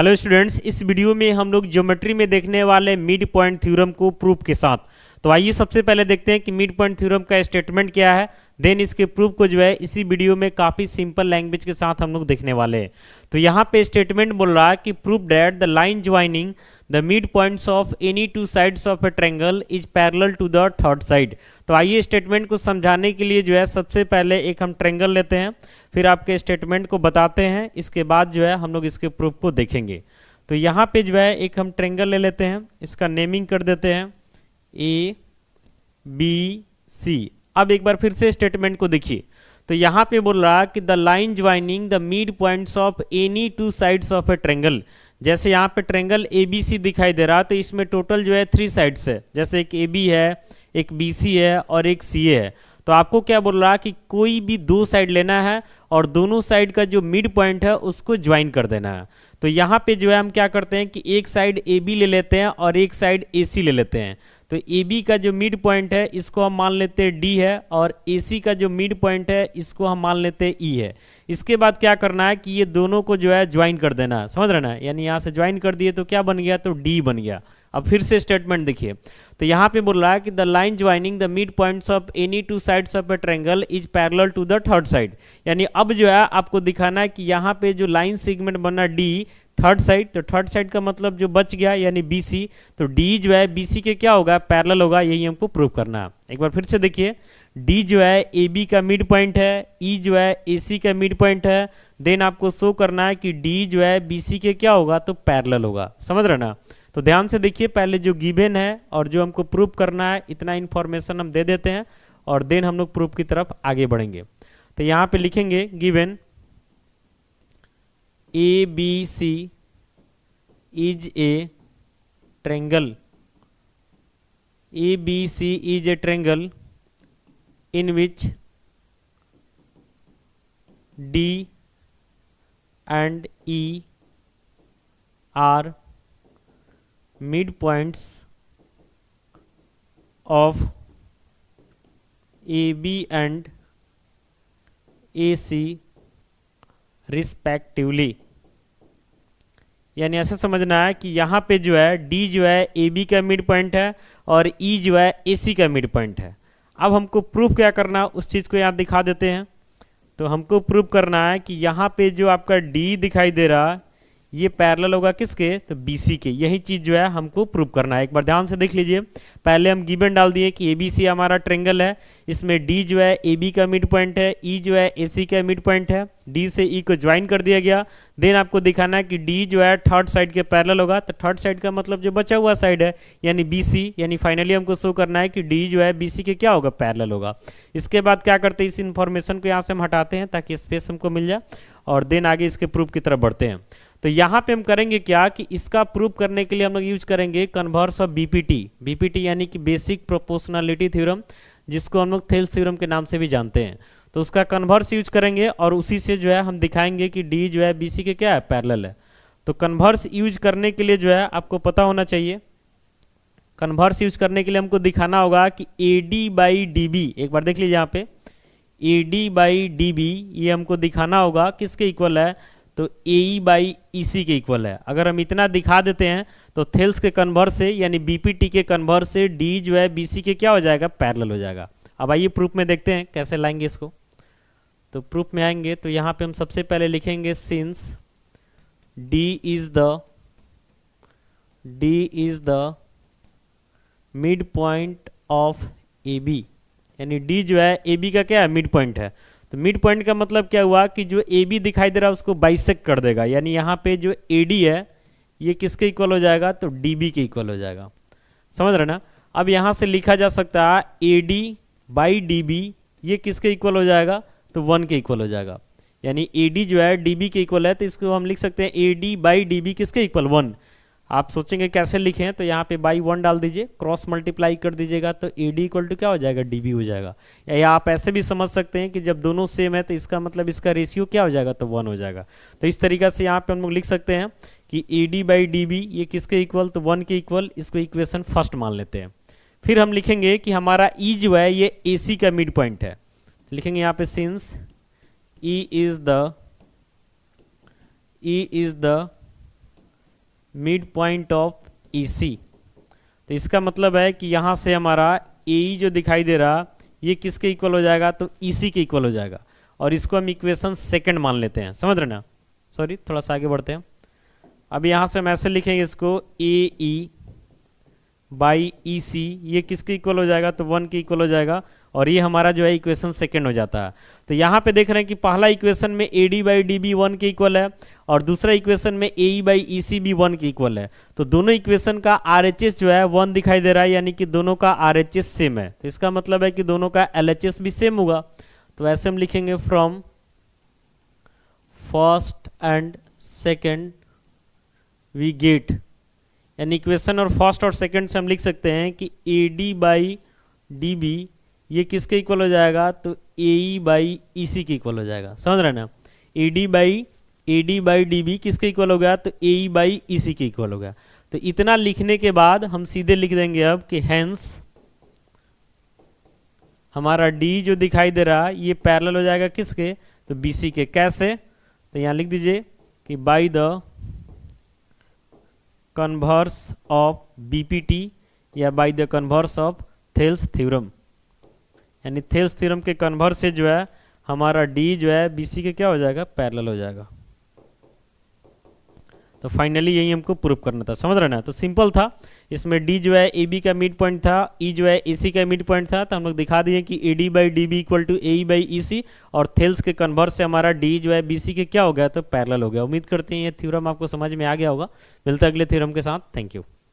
Hello students, इस video में हम लोग ज्योमेट्री में देखने वाले मिड पॉइंट थ्योरम को प्रूफ के साथ। तो आइए सबसे पहले देखते हैं कि मिड पॉइंट थ्योरम का स्टेटमेंट क्या है, देन इसके प्रूफ को जो है इसी वीडियो में काफ़ी सिंपल लैंग्वेज के साथ हम लोग देखने वाले हैं। तो यहाँ पे स्टेटमेंट बोल रहा है कि proof that the line joining the mid points of any two sides of a triangle is parallel to the third side. तो आइए स्टेटमेंट को समझाने के लिए जो है सबसे पहले एक हम ट्रायंगल लेते हैं, फिर आपके स्टेटमेंट को बताते हैं, इसके बाद जो है हम लोग इसके प्रूफ को देखेंगे। तो यहाँ पे जो है एक हम ट्रायंगल ले लेते हैं, इसका नेमिंग कर देते हैं ए बी सी। अब एक बार फिर से स्टेटमेंट को देखिए। तो यहाँ पे बोल रहा है कि the line joining the mid points of any two sides of a triangle. जैसे यहाँ पे ट्रायंगल ए बी सी दिखाई दे रहा, तो इसमें टोटल जो है 3 साइड्स है, जैसे एक ए बी है, एक बी सी है और एक सी ए है। तो आपको क्या बोल रहा है कि कोई भी 2 साइड लेना है और दोनों साइड का जो मिड पॉइंट है उसको ज्वाइन कर देना है। तो यहाँ पे जो है हम क्या करते हैं कि एक साइड ए बी ले लेते हैं और एक साइड ए सी ले लेते हैं। तो ए बी का जो मिड पॉइंट है इसको हम मान लेते हैं डी है, और ए सी का जो मिड पॉइंट है इसको हम मान लेते हैं ई है। इसके बाद क्या करना है कि ये दोनों को जो है ज्वाइन कर देना है, समझ रहे ना, यानी यहाँ से ज्वाइन कर दिए तो क्या बन गया, तो डी बन गया। अब फिर से स्टेटमेंट देखिए। तो यहाँ पे बोल रहा है कि the line joining the mid points of any two sides of a triangle is parallel to the third side. यानी अब जो है आपको दिखाना है कि यहाँ पे जो लाइन सेगमेंट बना डी थर्ड साइड, तो थर्ड साइड का मतलब जो बच गया यानी बी सी, तो डी जो है बी सी के क्या होगा, पैरेलल होगा। यही हमको प्रूव करना है। एक बार फिर से देखिए, डी जो है ए बी का मिड पॉइंट है, ई जो है ए सी का मिड पॉइंट है, देन आपको शो करना है कि डी जो है बी सी के क्या होगा, तो पैरेलल होगा। समझ रहे ना। तो ध्यान से देखिए, पहले जो गिवन है और जो हमको प्रूव करना है इतना इन्फॉर्मेशन हम दे देते हैं और देन हम लोग प्रूफ की तरफ आगे बढ़ेंगे। तो यहाँ पे लिखेंगे given A B C is a triangle, A B C is a triangle in which D and E are midpoints of AB and AC respectively। यानी ऐसे समझना है कि यहाँ पे जो है D जो है AB का मिड पॉइंट है और E जो है AC का मिड पॉइंट है। अब हमको प्रूफ क्या करना, उस चीज़ को यहाँ दिखा देते हैं। तो हमको प्रूफ करना है कि यहाँ पे जो आपका डी दिखाई दे रहा ये पैरेलल होगा किसके, तो बीसी के। यही चीज़ जो है हमको प्रूफ करना है। एक बार ध्यान से देख लीजिए, पहले हम गिवन डाल दिए कि एबीसी हमारा ट्रायंगल है, इसमें डी जो है एबी का मिड पॉइंट है, ई जो है एसी का मिड पॉइंट है, डी से ई को ज्वाइन कर दिया गया। देन आपको दिखाना है कि डी जो है थर्ड साइड के पैरेलल होगा। तो थर्ड साइड का मतलब जो बचा हुआ साइड है यानी बीसी, यानी फाइनली हमको शो करना है कि डी जो है बीसी के क्या होगा, पैरेलल होगा। इसके बाद क्या करते हैं, इस इन्फॉर्मेशन को यहाँ से हम हटाते हैं ताकि स्पेस हमको मिल जाए, और देन आगे इसके प्रूफ की तरफ बढ़ते हैं। तो यहाँ पे हम करेंगे क्या कि इसका प्रूफ करने के लिए हम लोग यूज करेंगे कन्वर्स ऑफ बीपीटी। बीपीटी यानी कि बेसिक प्रोपोर्शनलिटी थ्योरम, जिसको हम लोग थेल्स थ्योरम के नाम से भी जानते हैं। तो उसका कन्वर्स यूज करेंगे और उसी से जो है हम दिखाएंगे कि डी जो है बीसी के क्या है, पैरेलल है। तो कन्वर्स यूज करने के लिए जो है आपको पता होना चाहिए, कन्वर्स यूज करने के लिए हमको दिखाना होगा कि A D by D B. एक बार देख लीजिए यहाँ पे A D by D B, ये हमको दिखाना होगा किसके इक्वल है, तो ए ई बाई ई सी के इक्वल है। अगर हम इतना दिखा देते हैं तो थेल्स के कन्वर्स से यानी बीपीटी के कन्वर्स से डी जो है बीसी के क्या हो जाएगा, पैरेलल हो जाएगा। अब आइए प्रूफ में देखते हैं कैसे लाएंगे इसको। तो प्रूफ में आएंगे तो यहाँ पे हम सबसे पहले लिखेंगे since D is the mid point of A B, यानी डी जो है ए बी का क्या है, मिड पॉइंट है। तो मिड पॉइंट का मतलब क्या हुआ कि जो ए बी दिखाई दे रहा है उसको बाइसेक्ट कर देगा, यानी यहाँ पे जो ए डी है ये किसके इक्वल हो जाएगा, तो डी बी के इक्वल हो जाएगा। समझ रहे ना। अब यहाँ से लिखा जा सकता है A D by D B, ये किसके इक्वल हो जाएगा, तो 1 के इक्वल हो जाएगा। यानी ए डी जो है डी बी के इक्वल है, तो इसको हम लिख सकते हैं A D by D B किसके इक्वल, 1। आप सोचेंगे कैसे लिखें, तो यहाँ पे बाई 1 डाल दीजिए, क्रॉस मल्टीप्लाई कर दीजिएगा, तो ए डी इक्वल टू क्या हो जाएगा, डी बी हो जाएगा। या आप ऐसे भी समझ सकते हैं कि जब दोनों सेम है तो इसका मतलब इसका रेशियो क्या हो जाएगा, तो 1 हो जाएगा। तो इस तरीके से यहाँ पे हम लोग लिख सकते हैं कि A D by D B ये किसके इक्वल, तो 1 के इक्वल। इसको इक्वेशन फर्स्ट मान लेते हैं। फिर हम लिखेंगे कि हमारा ई जो है ये ए सी का मिड पॉइंट है। लिखेंगे यहाँ पे since E is the mid point of EC. तो इसका मतलब है कि यहाँ से हमारा ए जो दिखाई दे रहा ये किसके इक्वल हो जाएगा, तो ईसी के इक्वल हो जाएगा। और इसको हम इक्वेशन सेकंड मान लेते हैं, समझ रहे ना। सॉरी, थोड़ा सा आगे बढ़ते हैं। अब यहाँ से हम ऐसे लिखेंगे इसको, ए ई बाई ई सी, ये किसके इक्वल हो जाएगा, तो 1 के इक्वल हो जाएगा। और ये हमारा जो है इक्वेशन सेकंड हो जाता है। तो यहाँ पे देख रहे हैं कि पहला इक्वेशन में A D by D B 1 के इक्वल है, और दूसरा इक्वेशन में ए ई बाई ई सी भी 1 के इक्वल है। तो दोनों इक्वेशन का आर एच एस जो है 1 दिखाई दे रहा है, यानी कि दोनों का आर एच एस सेम है। तो इसका मतलब है कि दोनों का एल एच एस भी सेम होगा। तो ऐसे हम लिखेंगे from first and second we get, यानी इक्वेशन और फर्स्ट और सेकंड से हम लिख सकते हैं कि A D by D B ये किसके इक्वल हो जाएगा, तो ए ई बाई ई सी के इक्वल हो जाएगा, समझ रहे हैं ना। A D by D B किसके इक्वल हो गया, तो ए ई बाई ई सी के इक्वल हो गया। तो इतना लिखने के बाद हम सीधे लिख देंगे अब कि हैंस हमारा डी जो दिखाई दे रहा है ये पैरेलल हो जाएगा किसके, तो बी सी के। कैसे, तो यहाँ लिख दीजिए कि by the converse of BPT या by the converse of Thales theorem, यानी थेल्स थ्योरम के कन्वर्स से जो है हमारा डी जो है बीसी के क्या हो जाएगा, पैरेलल हो जाएगा। तो फाइनली यही हमको प्रूव करना था, समझ रहे ना। तो सिंपल था, इसमें डी जो है ए बी का मिड पॉइंट था, ई जो है ए सी का मिड पॉइंट था। तो हम लोग दिखा दिए कि A D by D B equal to A E by E C, और थेल्स के कन्वर्स से हमारा डी जो है बी सी के क्या हो गया, तो पैरेलल हो गया। उम्मीद करते हैं ये थ्योरम आपको समझ में आ गया होगा। मिलता है अगले थ्योरम के साथ। Thank you.